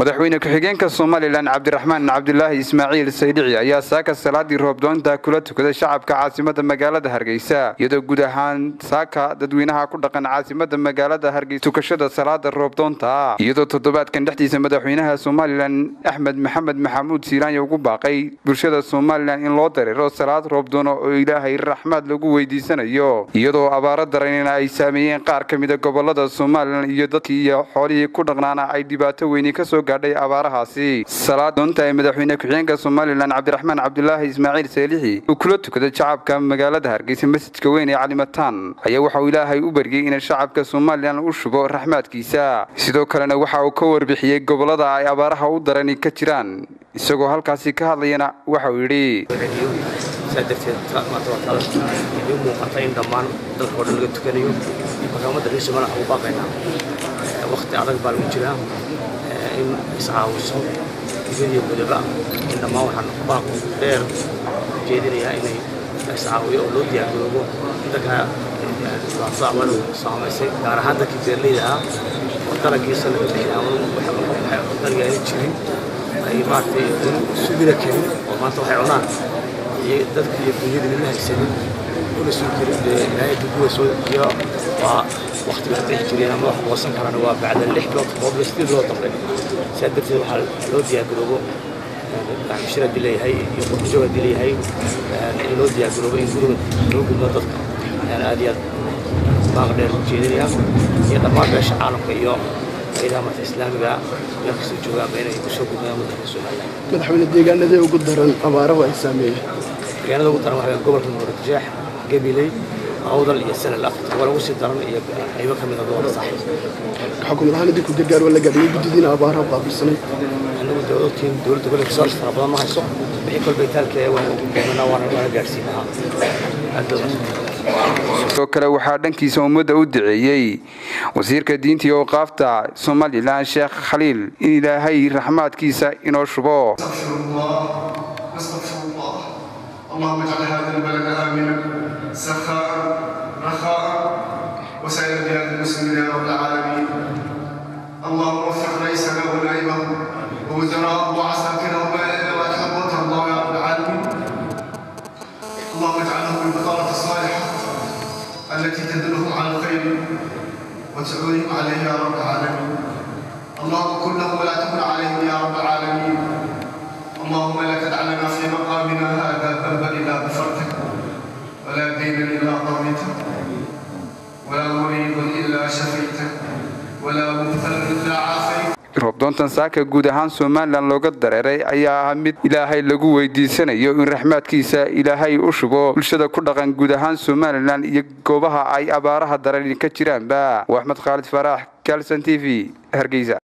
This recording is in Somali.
madaxweyne ku-xigeenka Soomaaliland Cabdiraxmaan Cabdullaahi Ismaaciil Saydici ayaa saaka salaadii roobdoonta kula tukaday shacabka caasimada magaalada Hargeysa iyadoo guud ahaan saaka dadweynaha ku dhaqan caasimada magaalada Hargeysa tukashada salaada roobdoonta iyadoo toddobaadkan dhexdiisa madaxweynaha Soomaaliland Axmed Maxamed Maxamuud Siiraanyo ugu baaqay bulshada Soomaaliland in loo dareero salaad roobdoon oo Ilaahay raxmad lagu weydiisanayo iyadoo abaaro daran ay saameeyeen qaar kamid ah gobolada Soomaaliland iyo dadkii iyo xoolihii ku dhaqnaana ay dhibaato weyn ka soo gaadhay abaarahaasi salaadonta ay madaxweyne ku-xigeenka Soomaaliland Cabdiraxmaan Cabdullaahi Ismaaciil Saydici uu kula tukaday shacabka magaalada Hargeysa masjidka weyn ee Calimataan ayaa waxa uu Ilaahay u bariyay in shacabka Soomaaliland uu shubo raxmadkiisa sidoo kalena waxa uu ka warbixiyay gobolada ay abaaraha u daran ka jiraan isagoo halkaasi ka hadlayna waxa uu yiri سادتي ما توصل اليوم وقتين ضمان دكتور اللي تكليو وكمان دريس ما هو باقينا وقت على بالوجهه إن إسعاف الصوت يجي بدبا إن ما هو حنقبض غير جديريا إني إسعاف يقولوا دي أقولوا إذا كان صعب ولا صعب شيء دار هذا كتير لي ده وترى كيس اللي بيحاول وترى يعني تشيل أي ما في سبيل كذي وما توحيونا dadka iyo dunyada la haysan oo soo kiray ilaahay duwa soo iyo waqtiga ay jireen ama wasan karana waa bacda 6 bilood oo bistid loo tabay saadaftii waxa loo diyaargaroobo shirka dileeyahay iyo qorshaha dileeyahay in loo diyaargaroobo in loo gudbo dadka yani aad iyo baaq dheer jeedinaya iyo dhammaan beesha caalamka iyo ciidamada islaamiga iyo kasoo joogaan inay ku soo gudbaan madaxweyne deegaanada ugu daran abaaraha ay saameeyeen كان هذا وطن واحد قبل من الرجاح قبلي أوضل السنة الأخيرة ولا وصل درن أيوة كم من الدول صحيح حكم الله نديك الدجال ولا قاعدين يجددين أبارها بعض السنة أنا دولة تقول لك صار رمضان ما هيصح بحكي البيتال كي ونوار جالسينها sidoo kale waxaa dhankiisa umada u duceeyay wasiirka diinta iyo waqaafta Soomaaliland Sheekh Khaliil in Ilaahay raxmadkiisa inoo shubo اللهم اجعل هذا البلد آمنا سخاء رخاء وسائر بلاد المسلمين يا رب العالمين اللهم وفق رئيسنا ونائبه ووزراء وعساكر وتحب الله يا رب العالمين اللهم اجعله من البطانة الصالحة التي تدلهم على الخير وتعونهم عليه يا رب العالمين اللهم كن لهم ولا تكن عليهم يا رب العالمين اللهم لا تدع لنا في مقامنا هذا ذنبا الا غفرته ولا دينا الا قضيته ولا مريضا الا شفيته ولا مبتلا الا عافيته roobdoontan saaka guud ahaan Soomaaliland looga dareeray ayaa mid Ilaahay lagu weydiisanayo in raxmadkiisa Ilaahay u shubo bulshada ku dhaqan guud ahaan Soomaaliland iyo goobaha ay abaaraha daran ka jiraan Axmed Khalid Farax Kalsan TV Hargeysa